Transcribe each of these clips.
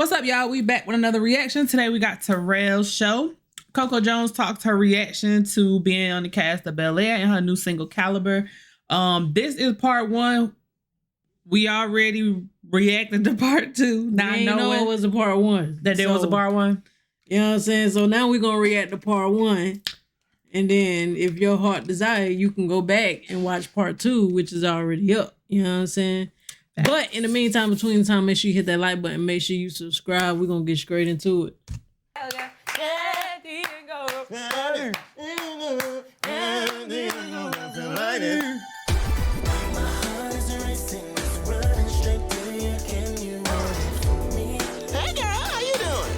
What's up, y'all? We back with another reaction. Today we got Terrell's show. Coco Jones talked her reaction to being on the cast of Bel-Air and her new single Caliber. This is part one. We already reacted to part two. Now I know it was a part one. That there was a part one. You know what I'm saying? So now we're gonna react to part one. And then if your heart desire, you can go back and watch part two, which is already up. You know what I'm saying? But in the meantime, between the time, make sure you hit that like button. Make sure you subscribe. We're going to get straight into it. Hey girl, how you doing?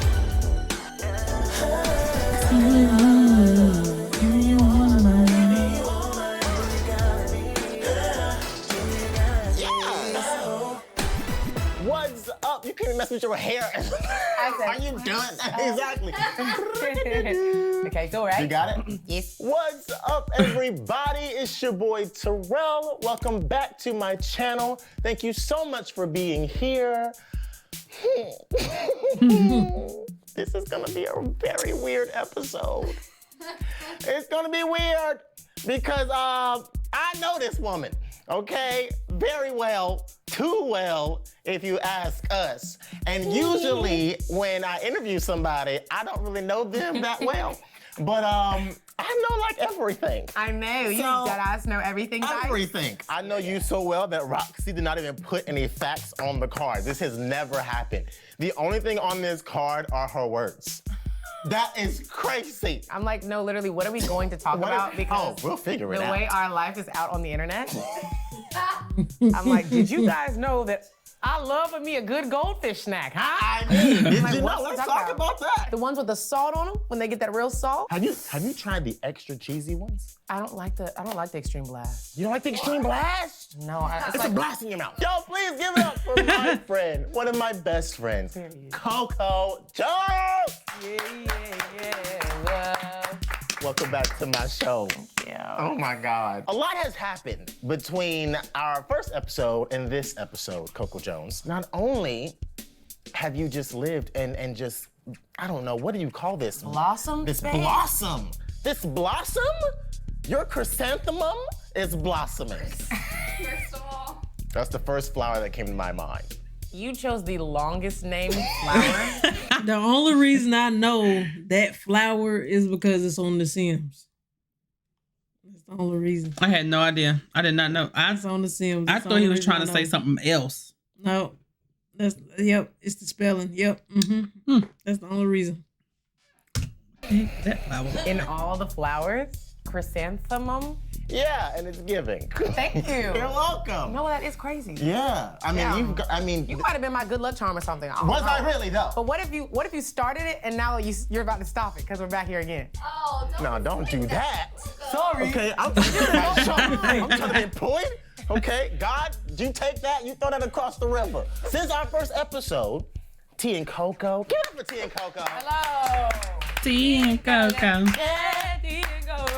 What's up? You can't mess with your hair. Are you done? Exactly. Okay, so right? You got it? Yes. What's up, everybody? It's your boy Terrell. Welcome back to my channel. Thank you so much for being here. This is gonna be a very weird episode. It's gonna be weird because I know this woman, okay? Very well, too well, if you ask us. And usually when I interview somebody, I don't really know them that well. But I know like everything. I know, you deadass know everything, guys. Everything. I know you so well that Roxy did not even put any facts on the card. This has never happened. The only thing on this card are her words. That is crazy. I'm like, no, literally, what are we going to talk about? Because we'll figure it out. The way our life is out on the internet. I'm like, did you guys know that I love me a good goldfish snack, huh? I mean, did like, you know? Let's talk about that. The ones with the salt on them, when they get that real salt. Have you tried the extra cheesy ones? I don't like the extreme blast. You don't like the extreme blast? No, it's like a blast in your mouth. Yo, please give it up for my friend, one of my best friends, Coco Jones. Yeah. Welcome back to my show. Yeah. Oh my God. A lot has happened between our first episode and this episode, Coco Jones. Not only have you just lived and just, I don't know, what do you call this? Blossom? This blossom. This blossom? Your chrysanthemum is blossoming. First of all. That's the first flower that came to my mind. You chose the longest named flower. The only reason I know that flower is because it's on The Sims. That's the only reason. I had no idea. I did not know. It's on The Sims. I thought he was trying to say something else. No. It's the spelling. Yep. That's the only reason. That flower. In all the flowers, chrysanthemum. Yeah, and it's giving. Thank you. You're welcome. No, that is crazy. Yeah, I mean, you might have been my good luck charm or something. Was I really though? But what if you started it and now you're about to stop it because we're back here again? Oh, don't do that. Sorry. Okay, I'm trying to be employed. Okay, God, you take that, you throw that across the river. Since our first episode, T and Coco. Give it up for T and Coco. Hello. T and Coco. Yeah, T and Coco.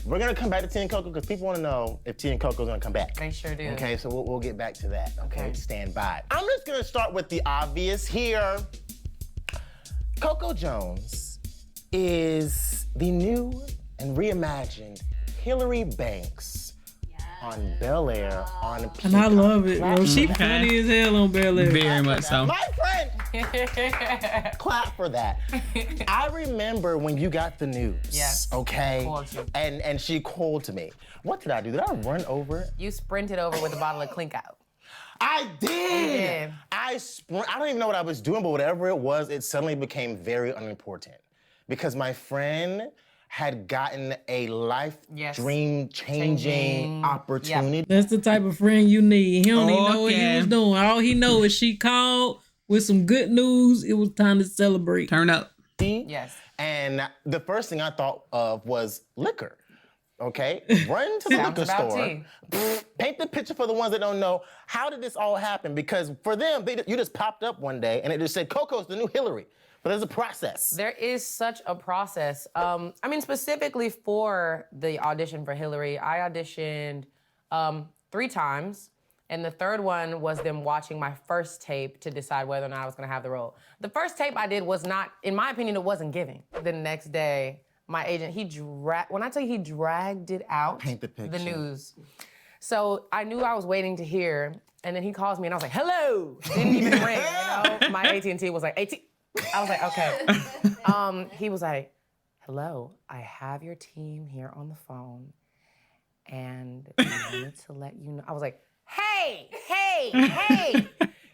We're gonna come back to T and Coco because people want to know if T and Coco's gonna come back. They sure do. Okay, so we'll get back to that. Okay, stand by. I'm just gonna start with the obvious here. Coco Jones is the new and reimagined Hillary Banks on Bel-Air on Peacock. And I love it, bro. She funny as hell on Bel-Air. Very much so. My friend! Clap for that. I remember when you got the news. Yes. Okay? Called you. And she called to me. What did I do? Did I run over it? You sprinted over with a bottle of Clink Out. I did! did. I don't even know what I was doing, but whatever it was, it suddenly became very unimportant. Because my friend had gotten a life dream-changing opportunity. Yep. That's the type of friend you need. He don't even know what he was doing. All he know is she called with some good news. It was time to celebrate. Turn up. Yes. And the first thing I thought of was liquor. Okay, run to the liquor store. Paint the picture for the ones that don't know. How did this all happen? Because for them, you just popped up one day and it just said, Coco's the new Hillary. But there's a process. There is such a process. I mean, specifically for the audition for Hillary, I auditioned 3 times. And the third one was them watching my first tape to decide whether or not I was gonna have the role. The first tape I did was not, in my opinion, it wasn't giving. The next day, my agent, when I tell you he dragged it out, Paint the picture. the news. So I knew I was waiting to hear, and then he calls me and I was like, hello! Didn't even ring, My AT&T was like, I was like, okay. He was like, hello, I have your team here on the phone, and I wanted to let you know. I was like, hey,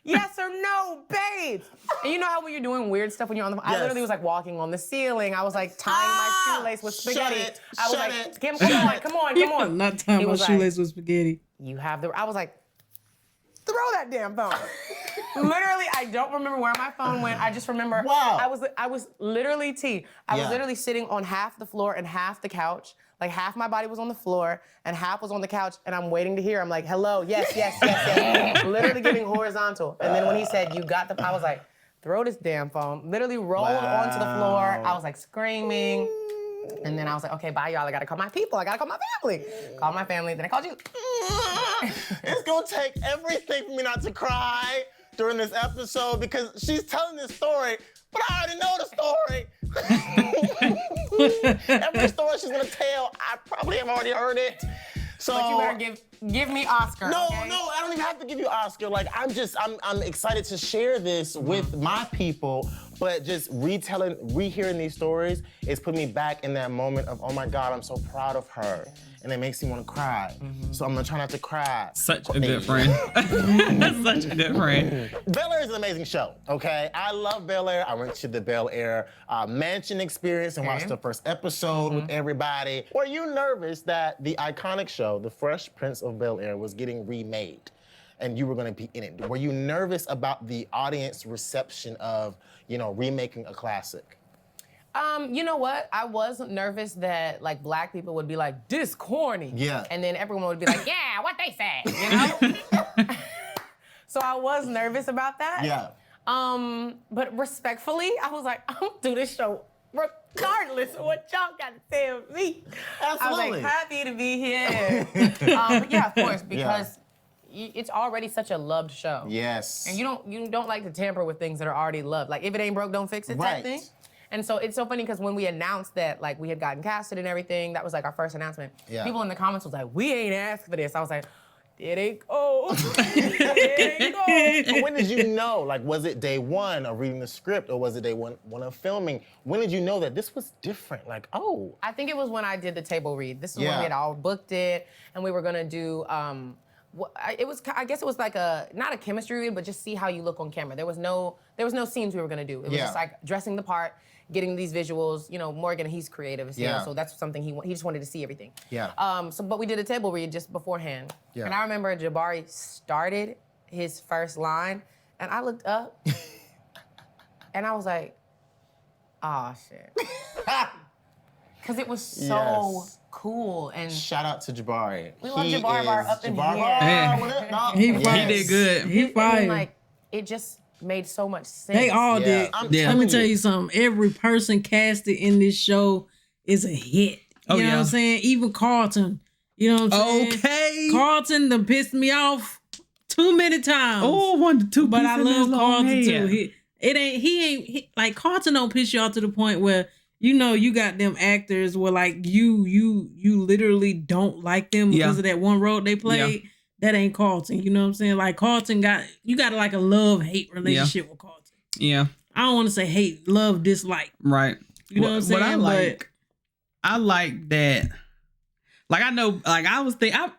yes or no, babes. And you know how when you're doing weird stuff when you're on the phone, I literally was like walking on the ceiling. I was like tying my shoelace with spaghetti. I was like, Kim, come on. Not tying my shoelace with spaghetti. You have I was like, throw that damn phone. Literally, I don't remember where my phone went. I just remember I was literally I was literally sitting on half the floor and half the couch. Like half my body was on the floor and half was on the couch, and I'm waiting to hear. I'm like, hello, yes. Literally giving horizontal. And then when he said, you got the, I was like, throw this damn phone. Literally rolled onto the floor. I was like screaming. And then I was like, okay, bye y'all. I gotta call my people. I gotta call my family. Call my family. Then I called you. It's gonna take everything for me not to cry during this episode because she's telling this story, but I already know the story. Every story she's gonna tell, I probably have already heard it. So but you better give me Oscar. No, okay? I don't even have to give you Oscar. Like I'm excited to share this with my people, but just rehearing these stories is putting me back in that moment of, oh my God, I'm so proud of her. And it makes me want to cry. So I'm gonna try not to cry. Such a good friend. Such a good friend. Bel-Air is an amazing show, okay? I love Bel-Air. I went to the Bel-Air mansion experience and watched the first episode with everybody. Were you nervous that the iconic show, The Fresh Prince of Bel-Air, was getting remade and you were gonna be in it? Were you nervous about the audience reception of, remaking a classic? You know what? I was nervous that like black people would be like, this corny. Yeah. And then everyone would be like, yeah, what they said, So I was nervous about that. Yeah. But respectfully, I was like, I'm gonna do this show regardless of what y'all got to tell me. Absolutely. I was like, happy to be here. But yeah, of course, because it's already such a loved show. Yes. And you don't like to tamper with things that are already loved. Like if it ain't broke, don't fix it type thing. And so it's so funny because when we announced that like we had gotten casted and everything, that was like our first announcement. Yeah. People in the comments was like, we ain't asked for this. I was like, it ain't go. It ain't go. But when did you know? Like, was it day one of reading the script or was it day one of filming? When did you know that this was different? Like, oh. I think it was when I did the table read. This is when we had all booked it and we were gonna do, I guess it was like not a chemistry read, but just see how you look on camera. There was no scenes we were gonna do. It was just like dressing the part, getting these visuals. Morgan, he's creative, so that's something he just wanted to see everything. Yeah. But we did a table read just beforehand. Yeah. And I remember Jabari started his first line, and I looked up, and I was like, oh shit. Because it was so cool. And shout out to Jabari. We love Jabari Bar up in here. Yeah. He did good. He fired. And like, it just made so much sense. They all did. Let me tell you something. Every person casted in this show is a hit. You know what I'm saying? Even Carlton. You know what I'm saying? Okay. Carlton done pissed me off too many times. Oh, 1 to 2. But I love Carlton too. He like Carlton don't piss you off to the point where you got them actors where like you literally don't like them because of that one role they played. Yeah. That ain't Carlton. You know what I'm saying? Like Carlton you got like a love-hate relationship with Carlton. Yeah. I don't want to say hate, love, dislike. Right. You know what I'm saying? What I like that. Like I know, like I was thinking, I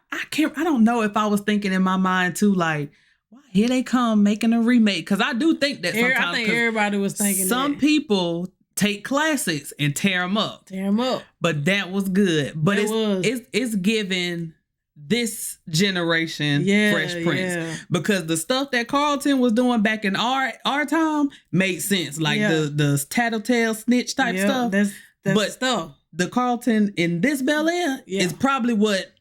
don't know if I was thinking in my mind too, like, why here they come making a remake? Because I do think that sometimes. I think everybody was thinking some people take classics and tear them up. But that was good. But it's given this generation Fresh Prince because the stuff that Carlton was doing back in our time made sense, like the tattletale snitch type stuff. That's stuff. The Carlton in this Bel-Air is probably what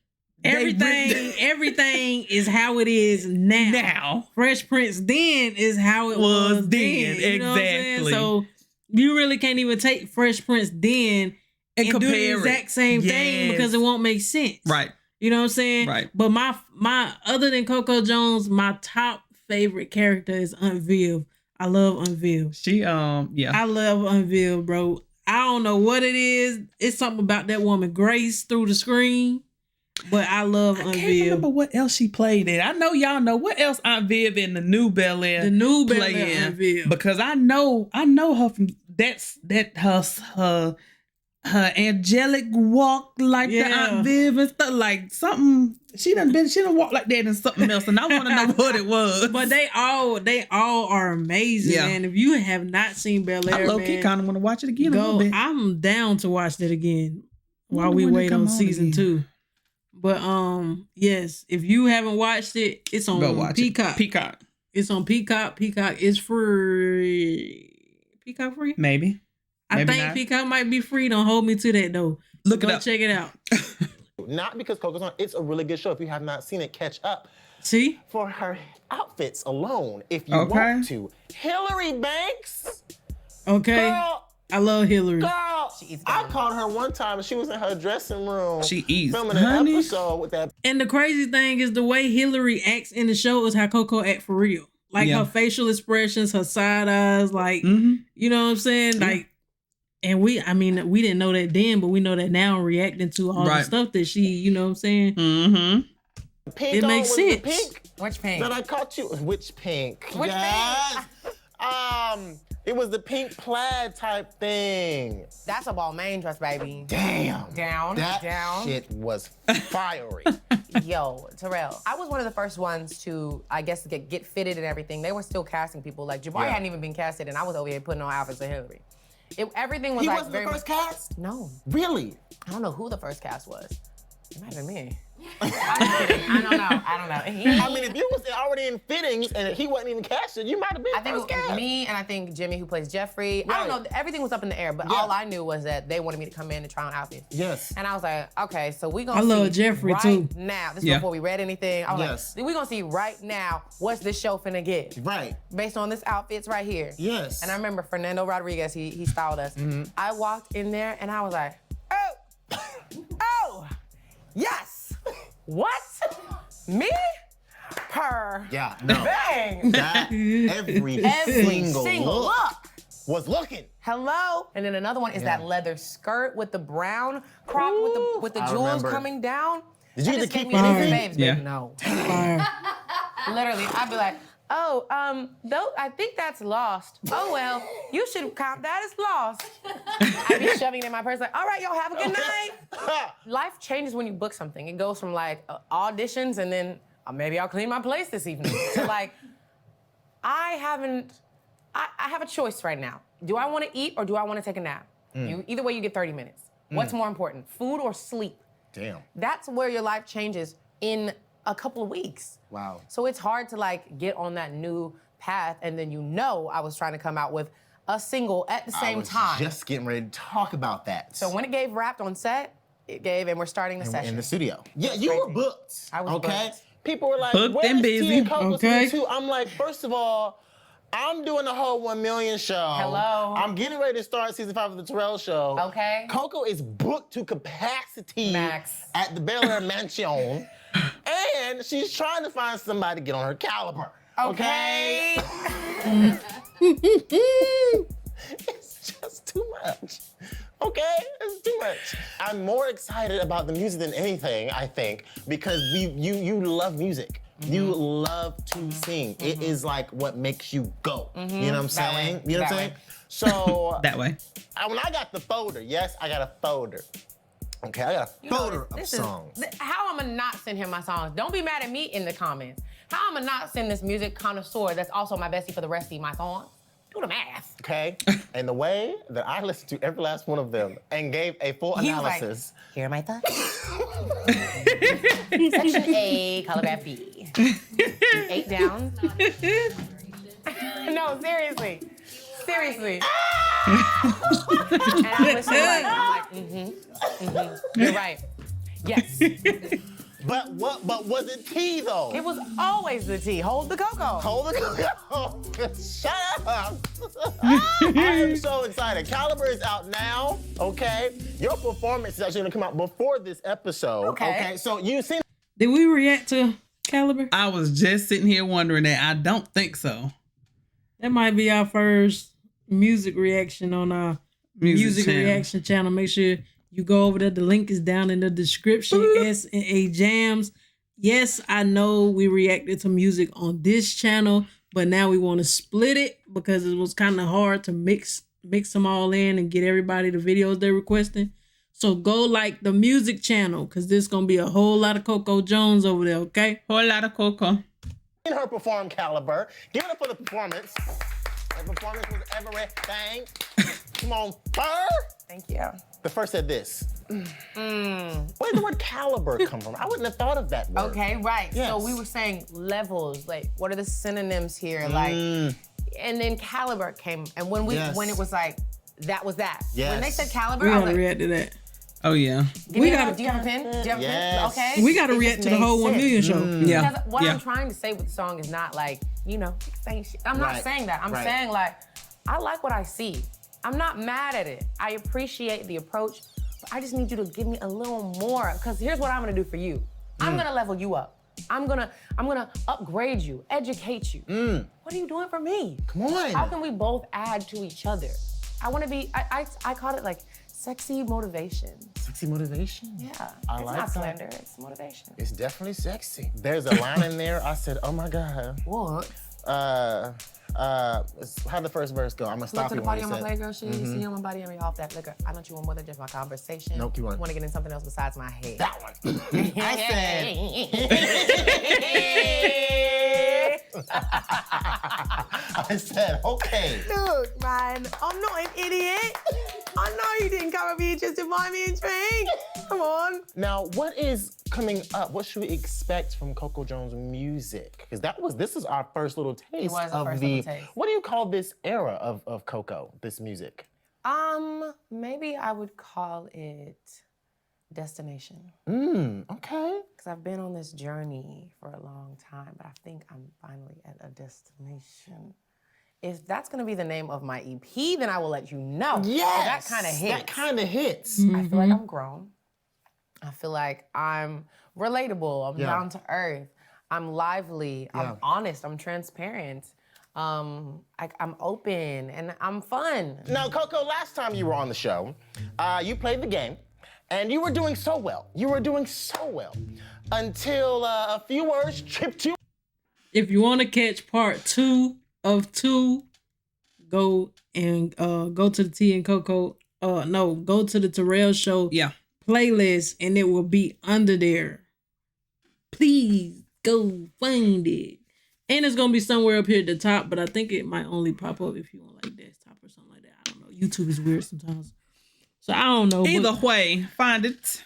everything is how it is now. Fresh Prince then is how it was then. Exactly. So you really can't even take Fresh Prince then and compare do the exact same thing because it won't make sense. Right. You know what I'm saying? Right. But my other than Coco Jones, my top favorite character is Aunt Viv. I love Aunt Viv. She yeah. I love Aunt Viv, bro. I don't know what it is. It's something about that woman Grace through the screen. But I love Aunt I can't Viv. remember what else she played in. I know y'all know what else Aunt Viv in the new Bel-Air. The new play Bel-Air in. Aunt Viv. Because I know her from her angelic walk like the Aunt Viv and stuff, like something she done walked like that in something else, and I want to know what it was. But they all are amazing, Yeah. man. If you have not seen Bel-Air, I low-key kind of want to watch it again a little go. bit. I'm down to watch that again while Wonder we when it wait come on on season again. 2. But yes, if you haven't watched it, it's on Go watch Peacock. it. Peacock. It's on Peacock. Peacock is free. Peacock free? Maybe. I Maybe think not. Peacock might be free. Don't hold me to that though. Look it Go up. check it out. Not because Coco's on. It's a really good show. If you have not seen it, catch up. See? For her outfits alone, if you Okay. want to. Hillary Banks. Okay. Girl, I love Hillary. I called her one time and she was in her dressing room. She eats, filming an honey. episode with that. And the crazy thing is the way Hillary acts in the show is how Coco act for real. Like Yeah. her facial expressions, her side eyes, like Mm-hmm. you know what I'm saying? Like, and we didn't know that then, but we know that now reacting to all the Right. stuff that she, you know what I'm saying? Mm-hmm. Pink It on makes was the sense. pink Which pink? that I caught you. Which pink? Which yes. It was the pink plaid type thing. That's a Balmain dress, baby. Damn. Down, That down. shit was fiery. Yo, Terrell. I was one of the first ones to, I guess, get fitted and everything. They were still casting people. Like, Jabari Yeah. hadn't even been casted, and I was over here putting on outfits for Hillary. Everything was He like wasn't very the first cast? No. Really? I don't know who the first cast was. It might have been me. I don't know. I mean, if you was already in fittings and he wasn't even casted, you might have been I think first it was cast. me and I think Jimmy who plays Jeffrey. I don't know. Everything was up in the air, but Yeah. all I knew was that they wanted me to come in and try on outfits. Yes. And I was like, okay, so we gonna I love see Jeffrey, right too. now. This is Yeah. before we read anything. I was Yes. like, we gonna see right now what's this show finna get Right. based on this outfits right here. Yes. And I remember Fernando Rodriguez, he styled us. I walked in there and I was like, oh, oh, yes. What? Me? Her. Yeah, no. Bang. That every single look was looking. Hello. And then another one is Yeah. that leather skirt with the brown crop with the I jewels remember. coming down. Did you That get just to gave keep me anything? faves, Yeah. baby. No. Fire. Literally, I'd be like, oh, though I think that's lost. Oh well, you should count that as lost. I'd be shoving it in my purse like, all right, y'all have a good night. Life changes when you book something. It goes from like auditions and then maybe I'll clean my place this evening to like, I have a choice right now. Do I want to eat or do I want to take a nap? Either way, you get 30 minutes. What's more important, food or sleep? Damn. That's where your life changes in a couple of weeks. Wow. So it's hard to like get on that new path, and then I was trying to come out with a single at the same I was time. just getting ready to talk about that. So when it gave wrapped on set, it gave, and we're starting the session. in the studio. Yeah, you were booked. I was okay. booked. People were like, Booked "Where's and T busy." and Coco Okay. season 2?" I'm like, first of all, I'm doing the whole 1 million show. Hello. I'm getting ready to start season 5 of the Terrell show. Okay. Coco is booked to capacity Max. at the Bel-Air Mansion, and she's trying to find somebody to get on her caliber. Okay. It's just too much. Okay, it's too much. I'm more excited about the music than anything, I think, because you love music. You love to sing. It is like what makes you go. You know what I'm saying? You know what I'm saying? So That way. when I got the folder, yes, I got a folder. Okay, I got a folder of songs. How am I not send him my songs? Don't be mad at me in the comments. How am I not send this music connoisseur that's also my bestie for the rest of my songs? Do the math. Okay, and the way that I listened to every last one of them and gave a full He was like, analysis. here are my thoughts. Section A, color graph B. 8 down. No, seriously. Seriously. And I'm listening like, you're right. Yes. But was it tea though? It was always the tea. Hold the Coco. Hold the Coco. Shut up. I am so excited. Caliber is out now, okay? Your performance is actually gonna come out before this episode. Okay. So you seen. Did we react to Caliber? I was just sitting here wondering that. I don't think so. That might be our first music reaction on our music reaction channel. Make sure you go over there. The link is down in the description. S&A Jams. Yes, I know we reacted to music on this channel, but now we want to split it because it was kind of hard to mix them all in and get everybody the videos they're requesting. So go like the music channel because there's going to be a whole lot of Coco Jones over there, okay? Whole lot of Coco. Her perform Caliber. Give it up for the performance. The performance was everything. Come on, Burr. Thank you. The first said this. Where did the word caliber come from? I wouldn't have thought of that word. Okay, right. Yes. So we were saying levels, like what are the synonyms here? Like, and then caliber came, and when it was like, that was that. Yes. When they said caliber, We I was gotta like, react to that. Oh, yeah. do you have a pen? Do you have a Yes. pen? Okay. We gotta It react just to the made whole 1 sense. million show. Yeah. Because what yeah. I'm trying to say with the song is not like, saying shit. I'm not Right. saying that. I'm Right. saying like, I like what I see. I'm not mad at it. I appreciate the approach, but I just need you to give me a little more. Because here's what I'm gonna do for you. I'm gonna level you up. I'm gonna upgrade you, educate you. What are you doing for me? Come on. How can we both add to each other? I wanna be, I call it like sexy motivation. Sexy motivation. Yeah, I it's like not that. slander, it's motivation. It's definitely sexy. There's a line in there. I said, oh my God. What? How'd the first verse go? I'm gonna Look stop to you the when body you on my said. playgirl shit. You see on my body on me off that liquor. I know you want more than just my conversation. Nope, you want- Want to get in something else besides my head. That one. I said, okay. Look, man, I'm not an idiot. I know you didn't come over here just to buy me a drink. Come on. Now, what is coming up? What should we expect from Coco Jones' music? Because this is our first little taste was our of first the. little taste. What do you call this era of Coco? This music? Maybe I would call it destination. Okay. Because I've been on this journey for a long time, but I think I'm finally at a destination. If that's gonna be the name of my EP, then I will let you know. Yes. That kind of hits. That kind of hits. I feel like I'm grown. I feel like I'm relatable. I'm down to earth. I'm lively. I'm honest. I'm transparent. I'm open and I'm fun. Now, Coco, last time you were on the show, you played the game, and you were doing so well. You were doing so well until a few words tripped you. If you want to catch part 2 of 2, go to the T and Coco. Go to the Terrell Show playlist, and it will be under there. Please go find it. And it's gonna be somewhere up here at the top, but I think it might only pop up if you want like desktop or something like that. I don't know. YouTube is weird sometimes. So I don't know. Either way, find it.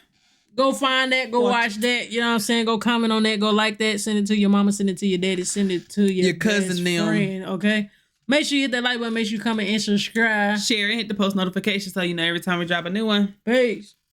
Go find that, go watch that, you know what I'm saying? Go comment on that, go like that, send it to your mama, send it to your daddy, send it to your cousin, best friend, okay? Make sure you hit that like button, make sure you comment and subscribe. Share it, hit the post notification so you know every time we drop a new one. Peace.